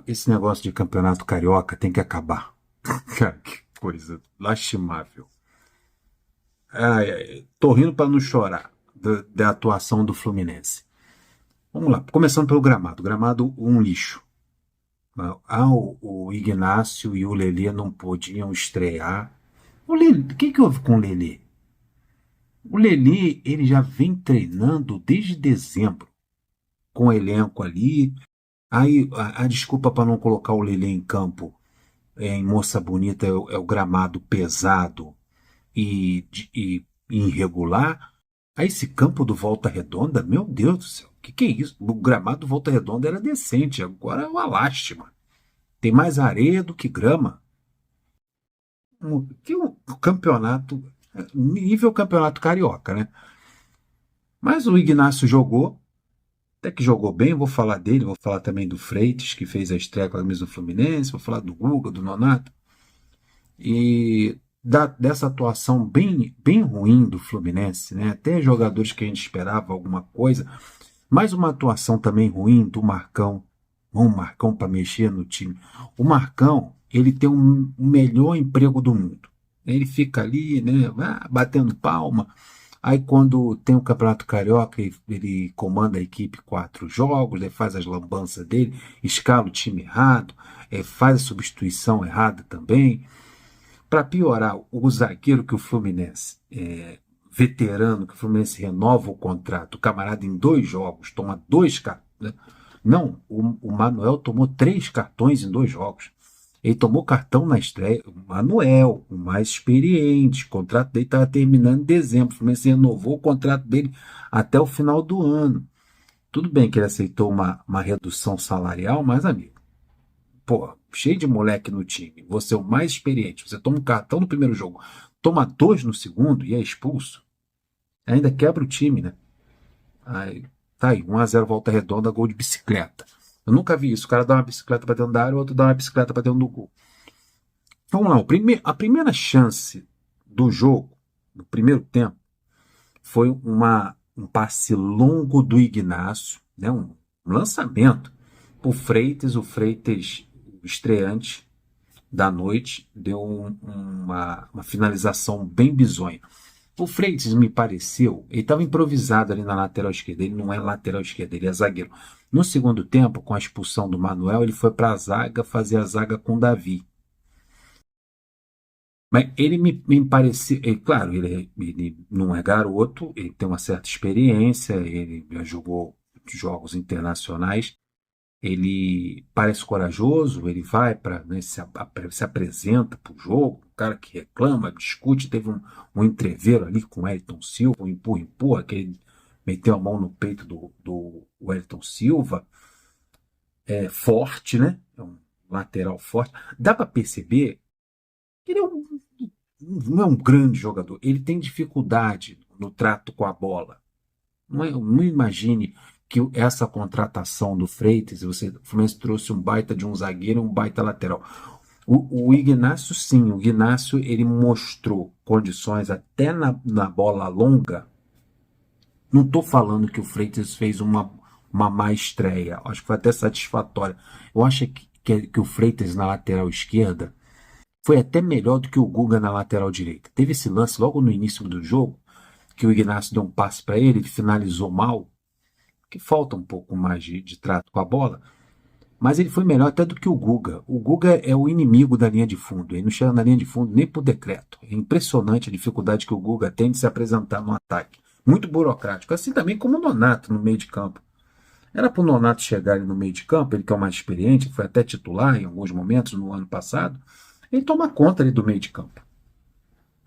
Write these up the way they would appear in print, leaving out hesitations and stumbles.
Esse negócio de campeonato carioca tem que acabar. Cara, que coisa lastimável. Ai, ai, tô rindo para não chorar da atuação do Fluminense. Vamos lá, começando pelo gramado. Gramado, um lixo. O Ignácio e o Lelê não podiam estrear. O que houve com o Lelê? O Lelê, ele já vem treinando desde dezembro, com o elenco ali. Aí a desculpa para não colocar o Lelê em campo em Moça Bonita é o gramado pesado e irregular. Aí esse campo do Volta Redonda, meu Deus do céu, que é isso? O gramado do Volta Redonda era decente, agora é uma lástima. Tem mais areia do que grama. Que um campeonato, nível campeonato carioca, né? Mas o Ignacio jogou, até que jogou bem, vou falar dele, vou falar também do Freitas, que fez a estreia com a camisa do Fluminense, vou falar do Guga, do Nonato. E dessa atuação bem ruim do Fluminense, né? Até jogadores que a gente esperava alguma coisa, mais uma atuação também ruim do Marcão. Um Marcão para mexer no time. O Marcão, ele tem o melhor emprego do mundo. Ele fica ali, né, batendo palma. Aí quando tem o Campeonato Carioca, ele comanda a equipe 4 jogos, aí faz as lambanças dele, escala o time errado, faz a substituição errada também. Para piorar, o zagueiro que o Fluminense, veterano, que o Fluminense renova o contrato, o camarada em 2 jogos toma 2 cartões. Né? Não, o Manuel tomou 3 cartões em 2 jogos. Ele tomou cartão na estreia. O Manuel, o mais experiente, o contrato dele estava terminando em dezembro. O Fluminense renovou o contrato dele até o final do ano. Tudo bem que ele aceitou uma redução salarial, mas, amigo, pô, cheio de moleque no time, você é o mais experiente, você toma um cartão no primeiro jogo, toma 2 no segundo e é expulso, ainda quebra o time, né? Aí, tá aí, 1-0 Volta Redonda, gol de bicicleta. Eu nunca vi isso, o cara dá uma bicicleta pra dentro da área, o outro dá uma bicicleta pra dentro do gol. Vamos lá, a primeira chance do jogo, no primeiro tempo, foi um passe longo do Ignacio, né? Um lançamento pro Freitas, o Freitas, o estreante, da noite, deu uma finalização bem bizonha. O Freitas me pareceu, ele estava improvisado ali na lateral esquerda, ele não é lateral esquerda, ele é zagueiro. No segundo tempo, com a expulsão do Manuel, ele foi para a zaga fazer a zaga com o Davi. Mas ele me pareceu, claro, ele não é garoto, ele tem uma certa experiência, ele já jogou jogos internacionais, ele parece corajoso, ele vai para, né, se apresenta para o jogo, um cara que reclama, discute, teve um entreveiro ali com o Wellington Silva, um empurra, que ele meteu a mão no peito do Wellington Silva, é forte, né? É um lateral forte. Dá para perceber que ele não é um grande jogador, ele tem dificuldade no trato com a bola. Não imagine que essa contratação do Freitas, o Fluminense trouxe um baita de um zagueiro e um baita lateral. O Ignacio, sim, o Ignacio ele mostrou condições até na bola longa. Não estou falando que o Freitas fez uma má estreia, acho que foi até satisfatória. Eu acho que o Freitas na lateral esquerda foi até melhor do que o Guga na lateral direita. Teve esse lance logo no início do jogo, que o Ignacio deu um passe para ele, ele finalizou mal, que falta um pouco mais de trato com a bola, mas ele foi melhor até do que o Guga. O Guga é o inimigo da linha de fundo, ele não chega na linha de fundo nem por decreto. É impressionante a dificuldade que o Guga tem de se apresentar no ataque. Muito burocrático, assim também como o Nonato no meio de campo. Era para o Nonato chegar ali no meio de campo, ele que é o mais experiente, foi até titular em alguns momentos no ano passado, ele toma conta ali do meio de campo.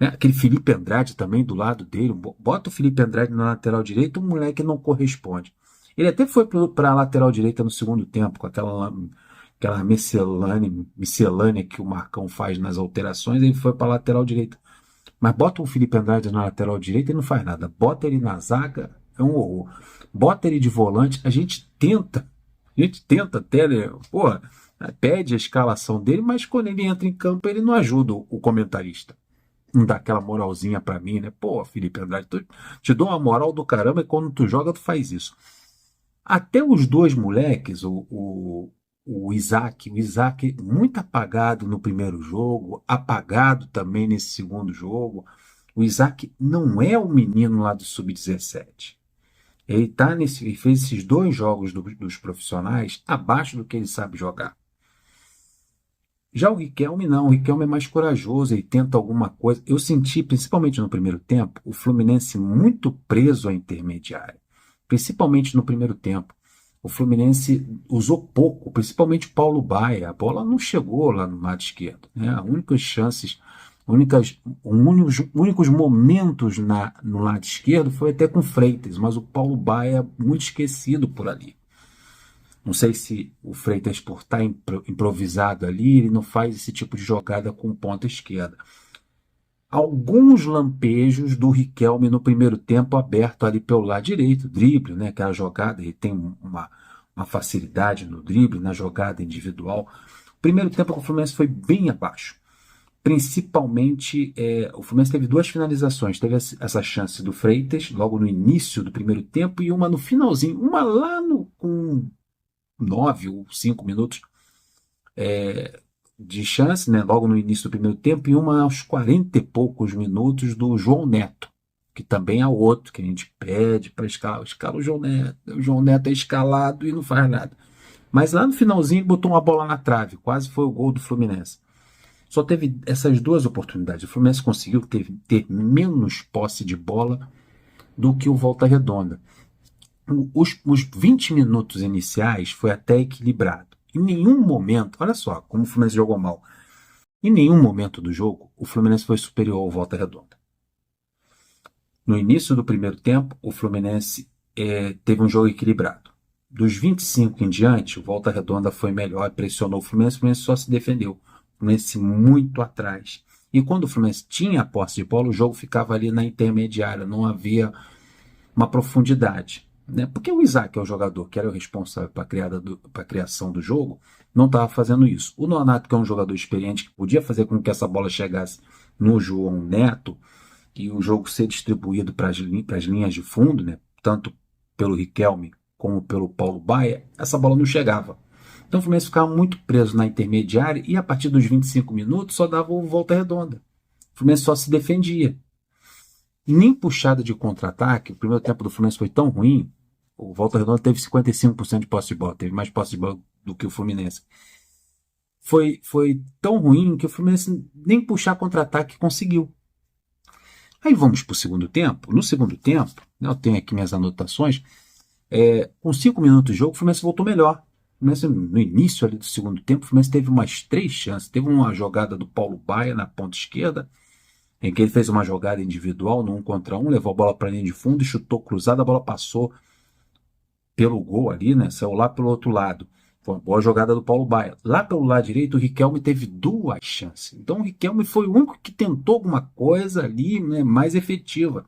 Né? Aquele Felipe Andrade também do lado dele, bota o Felipe Andrade na lateral direita, o moleque não corresponde. Ele até foi para a lateral direita no segundo tempo, com aquela miscelânea que o Marcão faz nas alterações, ele foi para a lateral direita. Mas bota o Felipe Andrade na lateral direita e não faz nada. Bota ele na zaga, é um horror. Bota ele de volante, a gente tenta até, né? Porra, pede a escalação dele, mas quando ele entra em campo, ele não ajuda o comentarista. Não dá aquela moralzinha pra mim, né? Pô, Felipe Andrade, te dou uma moral do caramba e quando tu joga, tu faz isso. Até os dois moleques, o Isaac muito apagado no primeiro jogo, apagado também nesse segundo jogo. O Isaac não é o menino lá do Sub-17. Ele fez esses 2 jogos dos profissionais abaixo do que ele sabe jogar. Já o Riquelme não, o Riquelme é mais corajoso, ele tenta alguma coisa. Eu senti, principalmente no primeiro tempo, o Fluminense muito preso à intermediária. Principalmente no primeiro tempo. O Fluminense usou pouco, principalmente o Paulo Baia. A bola não chegou lá no lado esquerdo, né? As únicas chances, únicos momentos no lado esquerdo foi até com o Freitas, mas o Paulo Baia muito esquecido por ali. Não sei se o Freitas, por estar improvisado ali, ele não faz esse tipo de jogada com ponta esquerda. Alguns lampejos do Riquelme no primeiro tempo aberto ali pelo lado direito, drible, né? Aquela jogada, ele tem uma facilidade no drible, na jogada individual. O primeiro tempo o Fluminense foi bem abaixo. Principalmente, o Fluminense teve 2 finalizações. Teve essa chance do Freitas, logo no início do primeiro tempo, e uma no finalzinho, uma lá com 9 ou 5 minutos de chance, né, logo no início do primeiro tempo, e uma aos 40 e poucos minutos do João Neto, que também é outro que a gente pede para escalar. Escala o João Neto. O João Neto é escalado e não faz nada. Mas lá no finalzinho ele botou uma bola na trave, quase foi o gol do Fluminense. Só teve essas 2 oportunidades. O Fluminense conseguiu ter menos posse de bola do que o Volta Redonda. Os 20 minutos iniciais foi até equilibrado. Em nenhum momento, olha só como o Fluminense jogou mal. Em nenhum momento do jogo, o Fluminense foi superior ao Volta Redonda. No início do primeiro tempo, o Fluminense teve um jogo equilibrado. Dos 25 em diante, o Volta Redonda foi melhor, pressionou o Fluminense só se defendeu. O Fluminense muito atrás. E quando o Fluminense tinha a posse de bola, o jogo ficava ali na intermediária, não havia uma profundidade. Né? Porque o Isaac é o jogador que era o responsável para a criação do jogo, não estava fazendo isso. O Nonato, que é um jogador experiente, que podia fazer com que essa bola chegasse no João Neto, e o jogo ser distribuído para as linhas de fundo, né? Tanto pelo Riquelme como pelo Paulo Baia, essa bola não chegava. Então o Fluminense ficava muito preso na intermediária e a partir dos 25 minutos só dava o Volta Redonda. O Fluminense só se defendia. Nem puxada de contra-ataque, o primeiro tempo do Fluminense foi tão ruim, o Volta Redonda teve 55% de posse de bola, teve mais posse de bola do que o Fluminense. Foi tão ruim que o Fluminense nem puxar contra-ataque conseguiu. Aí vamos para o segundo tempo. No segundo tempo, eu tenho aqui minhas anotações, com 5 minutos de jogo, o Fluminense voltou melhor. O Fluminense, no início ali do segundo tempo, o Fluminense teve umas 3 chances. Teve uma jogada do Paulo Baia na ponta esquerda, em que ele fez uma jogada individual no 1 contra 1, levou a bola para a linha de fundo e chutou cruzada, a bola passou pelo gol ali, né? Saiu lá pelo outro lado. Foi uma boa jogada do Paulo Baia. Lá pelo lado direito, o Riquelme teve 2 chances. Então o Riquelme foi o único que tentou alguma coisa ali, né, mais efetiva.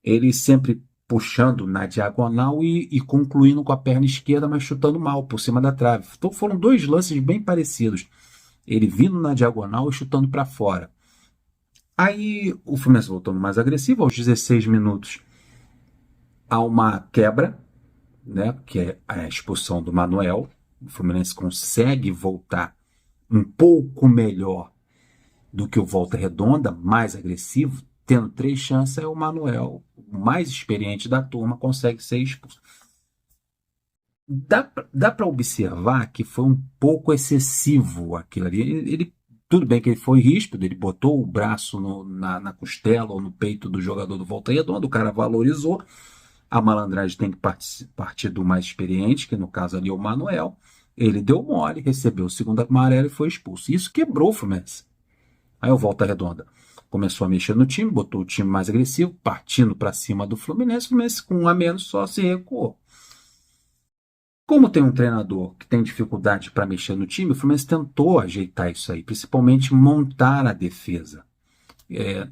Ele sempre puxando na diagonal e concluindo com a perna esquerda, mas chutando mal, por cima da trave. Então foram 2 lances bem parecidos. Ele vindo na diagonal e chutando para fora. Aí o Fluminense voltando mais agressivo, aos 16 minutos há uma quebra, né, que é a expulsão do Manuel. O Fluminense consegue voltar um pouco melhor do que o Volta Redonda, mais agressivo, tendo 3 chances, o Manuel, o mais experiente da turma, consegue ser expulso. Dá para observar que foi um pouco excessivo aquilo ali. Tudo bem que ele foi ríspido, ele botou o braço na costela ou no peito do jogador do Volta Redonda, o cara valorizou. A malandragem tem que partir do mais experiente, que no caso ali é o Manuel. Ele deu mole, recebeu o segundo amarelo e foi expulso. Isso quebrou o Fluminense. Aí o Volta Redonda começou a mexer no time, botou o time mais agressivo, partindo para cima do Fluminense. O Fluminense com 1 a menos só se recuou. Como tem um treinador que tem dificuldade para mexer no time, o Fluminense tentou ajeitar isso aí, principalmente montar a defesa.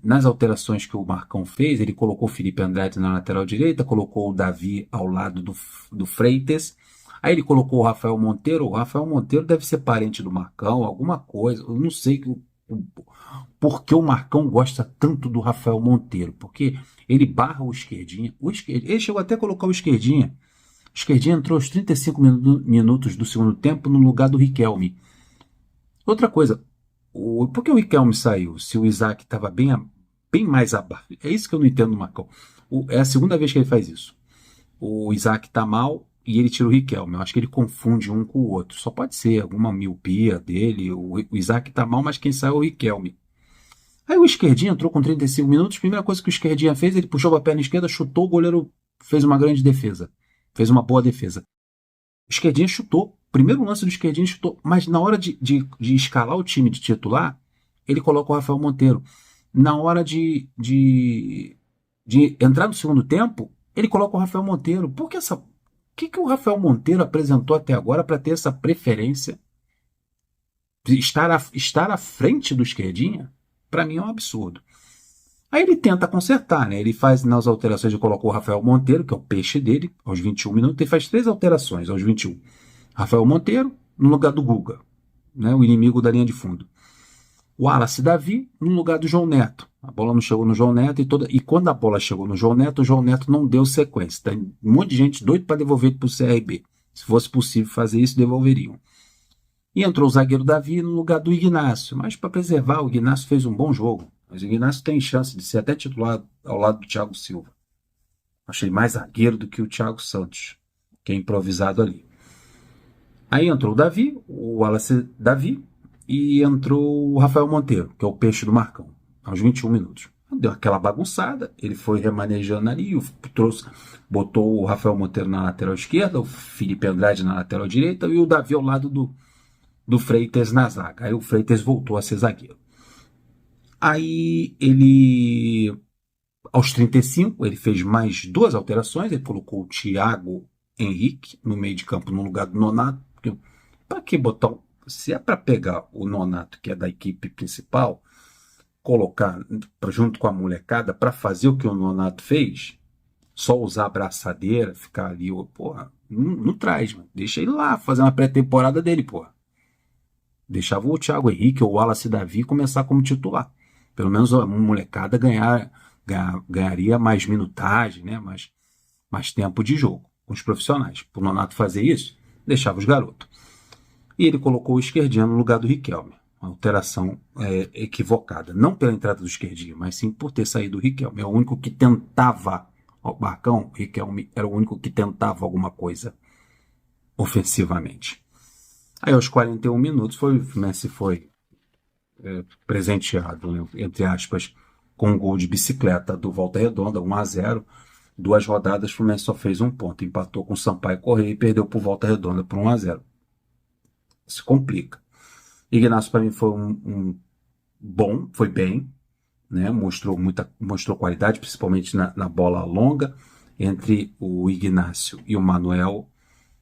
Nas alterações que o Marcão fez, ele colocou o Felipe Andrade na lateral direita, colocou o Davi ao lado do Freitas, aí ele colocou o Rafael Monteiro. O Rafael Monteiro deve ser parente do Marcão, alguma coisa, eu não sei por que o Marcão gosta tanto do Rafael Monteiro, porque ele barra o esquerdinha, ele chegou até a colocar o esquerdinha, Esquerdinha entrou aos 35 minutos do segundo tempo no lugar do Riquelme. Outra coisa, por que o Riquelme saiu? Se o Isaac estava bem mais abaixo. É isso que eu não entendo, Marcão. É a segunda vez que ele faz isso. O Isaac tá mal e ele tira o Riquelme. Eu acho que ele confunde um com o outro. Só pode ser alguma miopia dele. O Isaac tá mal, mas quem saiu é o Riquelme. Aí o Esquerdinha entrou com 35 minutos. Primeira coisa que o Esquerdinha fez, ele puxou para a perna esquerda, chutou, o goleiro fez uma grande defesa. Fez uma boa defesa. O Esquerdinha chutou. Primeiro lance do Esquerdinha chutou. Mas na hora de escalar o time de titular, ele coloca o Rafael Monteiro. Na hora de entrar no segundo tempo, ele coloca o Rafael Monteiro. Por que o que o Rafael Monteiro apresentou até agora para ter essa preferência de estar à frente do Esquerdinha? Para mim é um absurdo. Aí ele tenta consertar, né? Ele faz nas alterações, ele colocou o Rafael Monteiro, que é o peixe dele, aos 21 minutos. Ele faz 3 alterações aos 21. Rafael Monteiro no lugar do Guga, né? O inimigo da linha de fundo. O Wallace Davi no lugar do João Neto. A bola não chegou no João Neto e quando a bola chegou no João Neto não deu sequência. Tem um monte de gente doido para devolver para o CRB. Se fosse possível fazer isso, devolveriam. E entrou o zagueiro Davi no lugar do Ignacio. Mas para preservar, o Ignacio fez um bom jogo. Mas o Ignacio tem chance de ser até titular ao lado do Thiago Silva. Achei mais zagueiro do que o Thiago Santos, que é improvisado ali. Aí entrou o Davi, o Wallace Davi, e entrou o Rafael Monteiro, que é o peixe do Marcão, aos 21 minutos. Deu aquela bagunçada, ele foi remanejando ali, botou o Rafael Monteiro na lateral esquerda, o Felipe Andrade na lateral direita e o Davi ao lado do Freitas na zaga. Aí o Freitas voltou a ser zagueiro. Aí ele, aos 35, ele fez mais 2 alterações, ele colocou o Thiago Henrique no meio de campo no lugar do Nonato. Para que botar, se é para pegar o Nonato, que é da equipe principal, colocar junto com a molecada para fazer o que o Nonato fez, só usar a abraçadeira, ficar ali, porra, não traz, mano. Deixa ele lá, fazer uma pré-temporada dele, porra. Deixava o Thiago Henrique ou o Wallace Davi começar como titular. Pelo menos a molecada ganharia mais minutagem, né? mais tempo de jogo com os profissionais. Para o Nonato fazer isso, deixava os garotos. E ele colocou o Esquerdinha no lugar do Riquelme. Uma alteração equivocada. Não pela entrada do Esquerdinha, mas sim por ter saído o Riquelme. É o único que tentava. O Marcão, o Riquelme era o único que tentava alguma coisa ofensivamente. Aí aos 41 minutos o Messi foi presenteado, né, entre aspas, com um gol de bicicleta do Volta Redonda, 1-0. 2 rodadas, o Fluminense só fez 1 ponto. Empatou com o Sampaio Corrêa e perdeu por Volta Redonda por 1-0. Se complica. Ignacio para mim foi bom, foi bem, né? Mostrou qualidade, principalmente na bola longa. Entre o Ignacio e o Manuel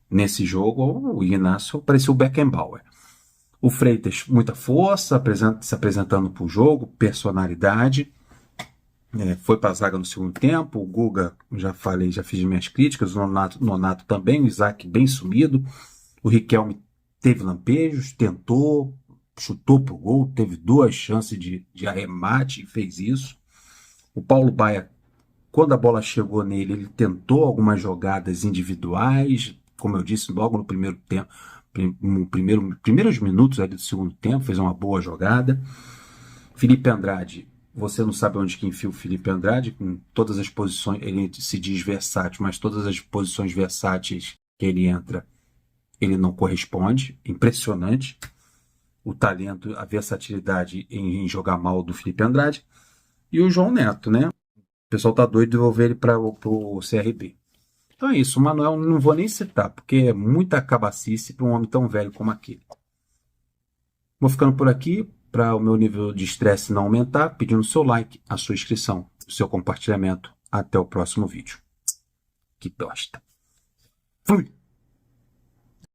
nesse jogo, o Ignacio parecia o Beckenbauer. O Freitas, muita força, se apresentando para o jogo, personalidade. Foi para a zaga no segundo tempo. O Guga, já falei, já fiz minhas críticas. O Nonato também. O Isaac bem sumido. O Riquelme teve lampejos, tentou, chutou pro gol, teve 2 chances de arremate e fez isso. O Paulo Baia, quando a bola chegou nele, ele tentou algumas jogadas individuais, como eu disse, logo no primeiro tempo, primeiros minutos ali do segundo tempo, fez uma boa jogada. Felipe Andrade, você não sabe onde que enfia o Felipe Andrade, com todas as posições, ele se diz versátil, mas todas as posições versáteis que ele entra, ele não corresponde. Impressionante o talento, a versatilidade em jogar mal do Felipe Andrade. E o João Neto, né? O pessoal tá doido de devolver ele para o CRB. Então é isso, o Manuel não vou nem citar, porque é muita cabacice para um homem tão velho como aquele. Vou ficando por aqui, para o meu nível de estresse não aumentar, pedindo seu like, a sua inscrição, o seu compartilhamento. Até o próximo vídeo. Que bosta. Fui!